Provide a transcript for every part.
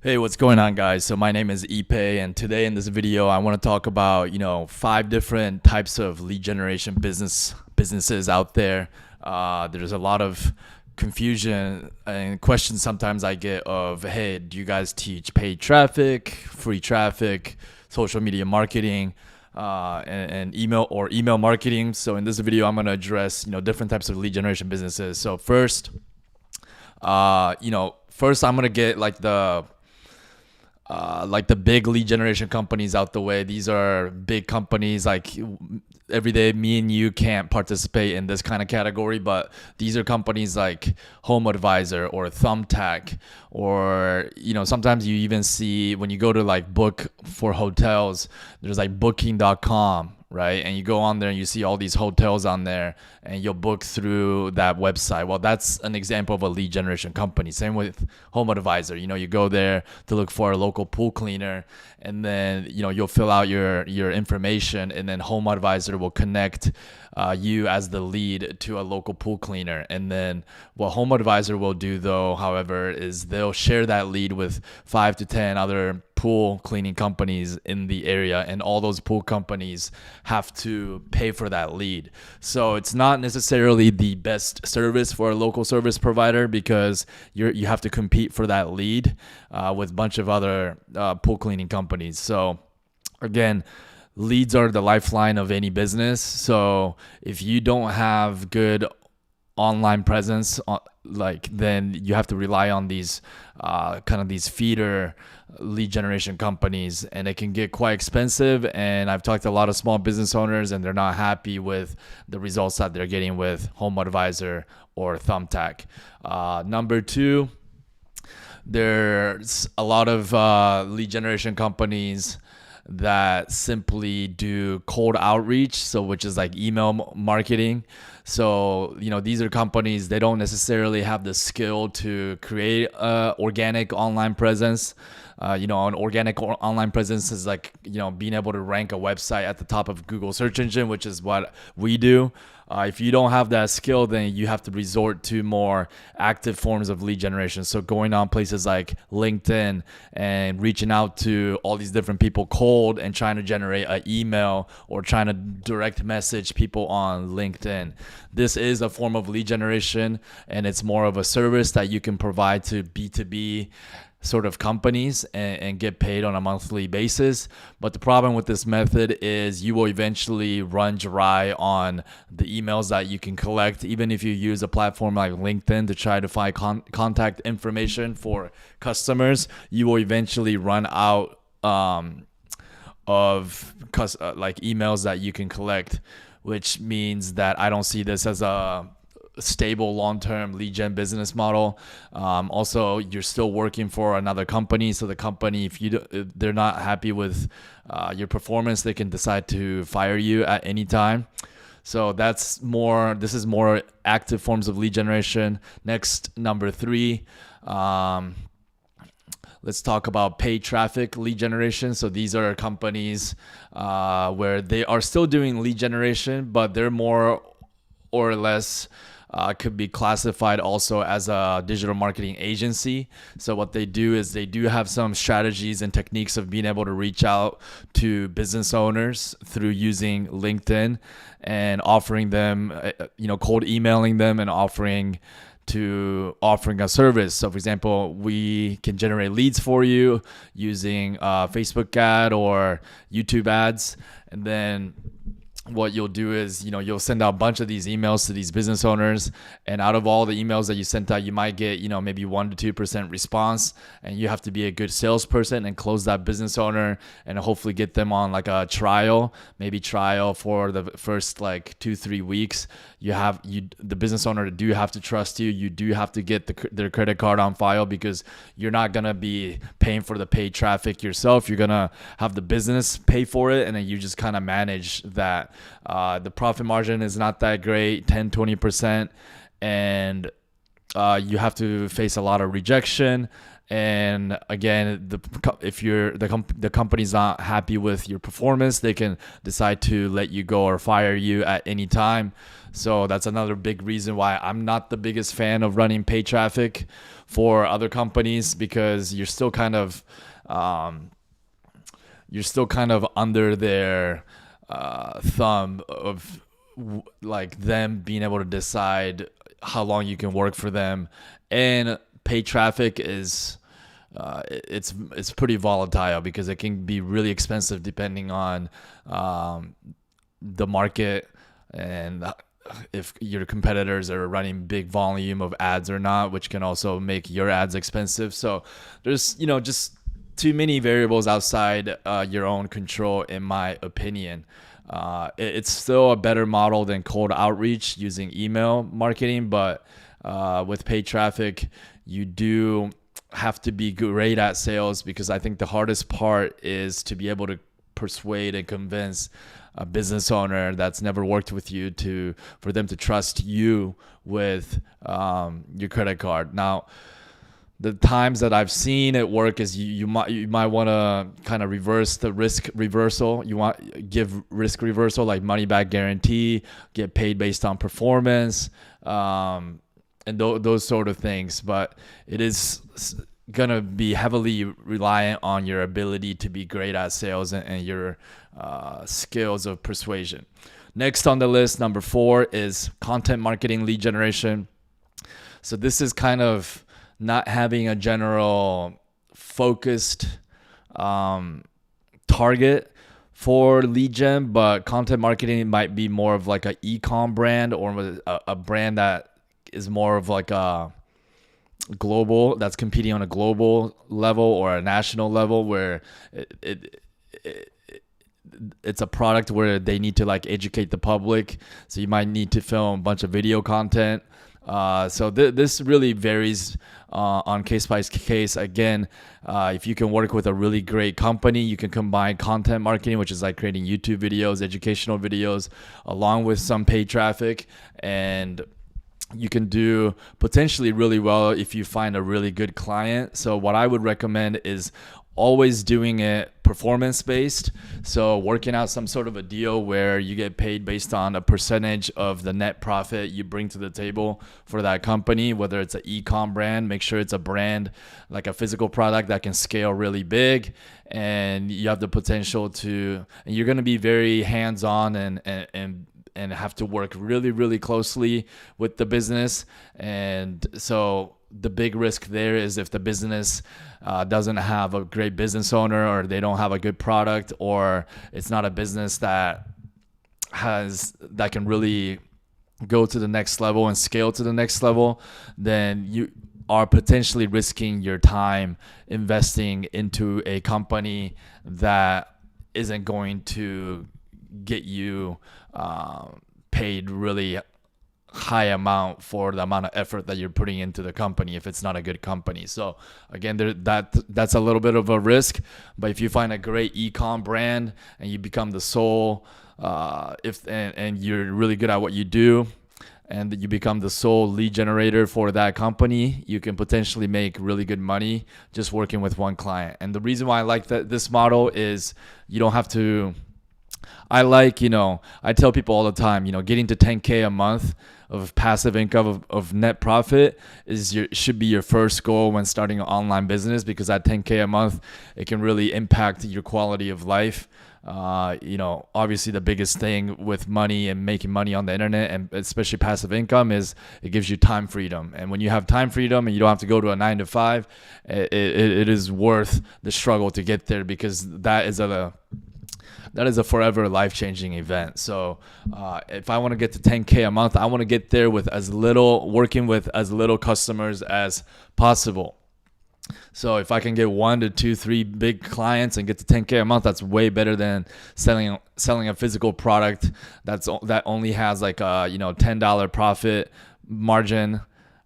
Hey, what's going on, guys? So my name is Ipe, and today in this video, I want to talk about 5 different types of lead generation businesses out there. There's a lot of confusion and questions sometimes I get of, hey, do you guys teach paid traffic, free traffic, social media marketing, and email marketing? So in this video, I'm going to address different types of lead generation businesses. So first I'm gonna get like the big lead generation companies out the way. These are big companies. Like every day, me and you can't participate in this kind of category, but these are companies like Home Advisor or Thumbtack, or sometimes you even see when you go to like book for hotels, there's like Booking.com, right? And you go on there and you see all these hotels on there and you'll book through that website. Well, that's an example of a lead generation company. Same with Home Advisor. You go there to look for a local pool cleaner, and then you'll fill out your information, and then Home Advisor will connect you as the lead to a local pool cleaner. And then what Home Advisor will do, though, however, is they'll share that lead with 5 to 10 other pool cleaning companies in the area, and all those pool companies have to pay for that lead. So it's not necessarily the best service for a local service provider, because you have to compete for that lead with a bunch of other pool cleaning companies. So again, leads are the lifeline of any business. So if you don't have good online presence, then you have to rely on these these feeder lead generation companies, and it can get quite expensive. And I've talked to a lot of small business owners, and they're not happy with the results that they're getting with Home Advisor or Thumbtack. Number two, there's a lot of lead generation companies that simply do cold outreach, which is like email marketing. So these are companies, they don't necessarily have the skill to create organic online presence. An organic online presence is like being able to rank a website at the top of Google search engine, which is what we do. If you don't have that skill, then you have to resort to more active forms of lead generation. So going on places like LinkedIn and reaching out to all these different people cold and trying to generate an email, or trying to direct message people on LinkedIn. This is a form of lead generation, and it's more of a service that you can provide to B2B sort of companies and get paid on a monthly basis. But the problem with this method is you will eventually run dry on the emails that you can collect. Even if you use a platform like LinkedIn to try to find contact information for customers, you will eventually run out of emails that you can collect, which means that I don't see this as a stable long-term lead gen business model. Also, you're still working for another company, so the company, if they're not happy with your performance, they can decide to fire you at any time. So this is more active forms of lead generation. Next, number 3, let's talk about paid traffic lead generation. So these are companies where they are still doing lead generation, but they're more or less could be classified also as a digital marketing agency. So what they do is they do have some strategies and techniques of being able to reach out to business owners through using LinkedIn and offering them, cold emailing them and offering a service. So for example, we can generate leads for you using Facebook ad or YouTube ads. And then what you'll do is, you'll send out a bunch of these emails to these business owners, and out of all the emails that you sent out, you might get, maybe 1% to 2% response, and you have to be a good salesperson and close that business owner and hopefully get them on like a trial for the first 2-3 weeks. The business owner do have to trust you. You do have to get their credit card on file, because you're not going to be paying for the paid traffic yourself. You're going to have the business pay for it, and then you just kind of manage that. The profit margin is not that great, 10-20%, and you have to face a lot of rejection, And again, if the company's not happy with your performance, they can decide to let you go or fire you at any time. So that's another big reason why I'm not the biggest fan of running paid traffic for other companies, because you're still kind of under their thumb of like them being able to decide how long you can work for them. And paid traffic is it's pretty volatile because it can be really expensive depending on the market and if your competitors are running big volume of ads or not, which can also make your ads expensive. So there's just too many variables outside your own control, in my opinion. It's still a better model than cold outreach using email marketing, but with paid traffic, you do have to be great at sales, because I think the hardest part is to be able to persuade and convince a business owner that's never worked with you for them to trust you with your credit card. Now, the times that I've seen it work is you might want to kind of reverse the risk reversal. You want give risk reversal, like money back guarantee, get paid based on performance, and those sort of things. But it is gonna be heavily reliant on your ability to be great at sales and your skills of persuasion. Next on the list, number 4, is content marketing lead generation. So this is kind of not having a general focused target for lead gen, but content marketing might be more of like a e-com brand, or a brand that is more of like a global, that's competing on a global level or a national level, where it's a product where they need to like educate the public. So you might need to film a bunch of video content. So this really varies on case by case. Again, if you can work with a really great company, you can combine content marketing, which is like creating YouTube videos, educational videos, along with some paid traffic, and you can do potentially really well if you find a really good client. So what I would recommend is always doing it performance based. So working out some sort of a deal where you get paid based on a percentage of the net profit you bring to the table for that company, whether it's an e-com brand. Make sure it's a brand, like a physical product that can scale really big, and you have the potential to, and you're going to be very hands-on and have to work really, really closely with the business. And so the big risk there is if the business doesn't have a great business owner, or they don't have a good product, or it's not a business that can really go to the next level and scale to the next level, then you are potentially risking your time investing into a company that isn't going to get you paid really high amount for the amount of effort that you're putting into the company if it's not a good company. So again, that's a little bit of a risk. But if you find a great e-com brand and you become the sole and you're really good at what you do, and you become the sole lead generator for that company, you can potentially make really good money just working with one client. And the reason why I like this model is you don't have to, I tell people all the time, getting to 10K a month of passive income of net profit should be your first goal when starting an online business, because at 10K a month, it can really impact your quality of life. Obviously the biggest thing with money and making money on the internet, and especially passive income, is it gives you time freedom. And when you have time freedom and you don't have to go to a 9-to-5, it is worth the struggle to get there, because that is a forever life-changing event. So if I want to get to 10K a month, I want to get there working with as little customers as possible. So if I can get 1 to 2, 3 big clients and get to 10K a month, that's way better than selling a physical product that only has like a $10 profit margin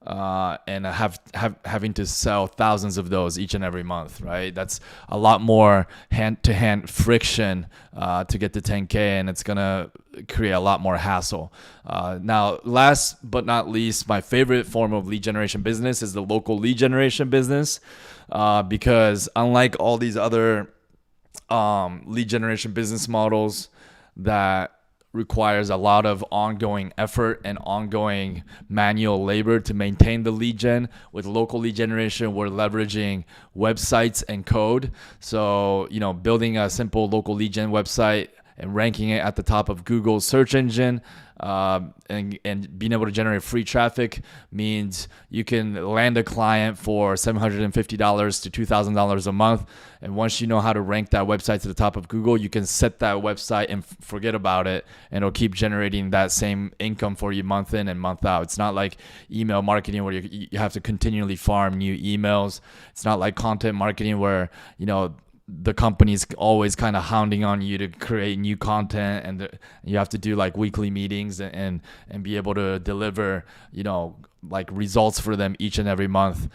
and having to sell thousands of those each and every month, right? That's a lot more hand-to-hand friction to get to 10K, and it's gonna create a lot more hassle. Now, last but not least, my favorite form of lead generation business is the local lead generation business, because unlike all these other lead generation business models that requires a lot of ongoing effort and ongoing manual labor to maintain the lead gen. With local lead generation, we're leveraging websites and code. So, building a simple local lead gen website and ranking it at the top of Google's search engine, and being able to generate free traffic means you can land a client for $750 to $2,000 a month. And once you know how to rank that website to the top of Google, you can set that website and forget about it, and it'll keep generating that same income for you month in and month out. It's not like email marketing where you have to continually farm new emails. It's not like content marketing where, the company's always kind of hounding on you to create new content, and you have to do like weekly meetings and be able to deliver, like results for them each and every month.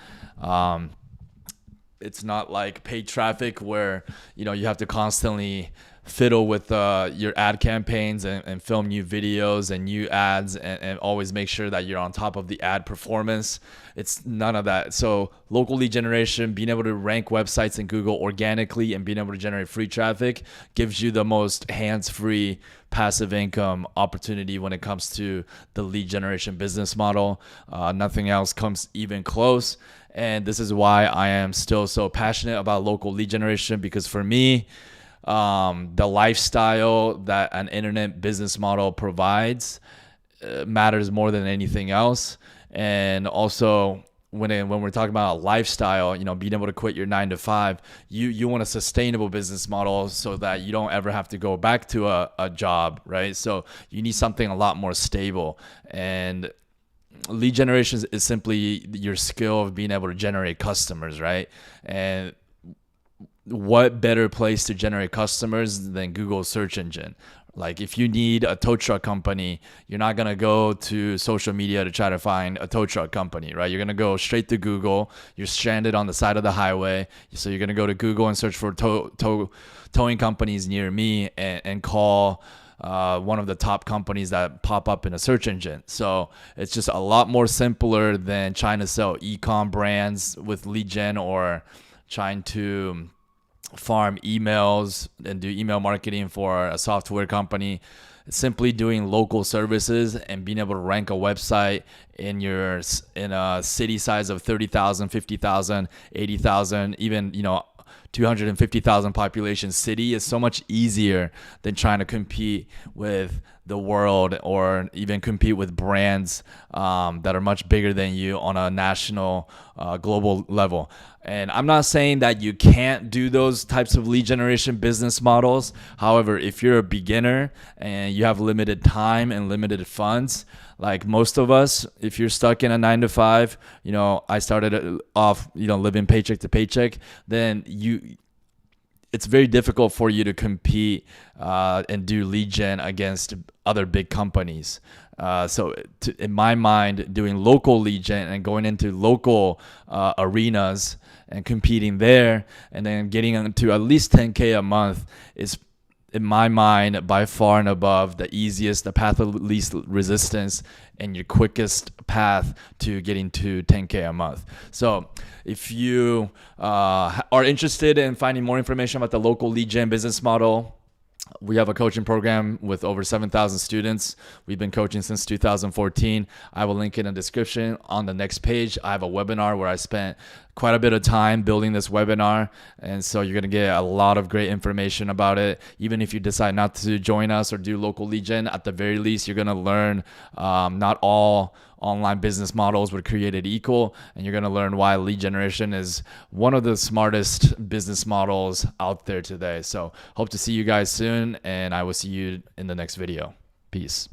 It's not like paid traffic where, you have to constantly fiddle with your ad campaigns and film new videos and new ads and always make sure that you're on top of the ad performance. It's none of that. So local lead generation, being able to rank websites in Google organically and being able to generate free traffic gives you the most hands-free passive income opportunity when it comes to the lead generation business model. Nothing else comes even close. And this is why I am still so passionate about local lead generation, because for me, the lifestyle that an internet business model provides matters more than anything else. And also, when we're talking about a lifestyle, being able to quit your 9 to 5, you want a sustainable business model so that you don't ever have to go back to a job, right? So you need something a lot more stable. And lead generation is simply your skill of being able to generate customers, right? And what better place to generate customers than Google's search engine? Like, if you need a tow truck company, you're not going to go to social media to try to find a tow truck company, right? You're going to go straight to Google. You're stranded on the side of the highway. So you're going to go to Google and search for towing companies near me and call one of the top companies that pop up in a search engine. So it's just a lot more simpler than trying to sell e-com brands with lead gen, or trying to farm emails and do email marketing for a software company. It's simply doing local services and being able to rank a website in a city size of 30,000, 50,000, 80,000, even 250,000 population city is so much easier than trying to compete with the world, or even compete with brands that are much bigger than you on a national, global level. And I'm not saying that you can't do those types of lead generation business models. However, if you're a beginner and you have limited time and limited funds, like most of us, if you're stuck in a 9 to 5, I started off, living paycheck to paycheck, then it's very difficult for you to compete and do lead gen against other big companies. In my mind, doing local lead gen and going into local arenas and competing there, and then getting into at least 10K a month is, in my mind, by far and above the easiest, the path of least resistance, and your quickest path to getting to 10K a month. So if you are interested in finding more information about the local lead gen business model, we have a coaching program with over 7,000 students. We've been coaching since 2014. I will link in the description. On the next page, I have a webinar where I spent quite a bit of time building this webinar. And so you're going to get a lot of great information about it. Even if you decide not to join us or do local lead gen, at the very least, you're going to learn not all online business models were created equal, and you're going to learn why lead generation is one of the smartest business models out there today. So hope to see you guys soon, and I will see you in the next video. Peace.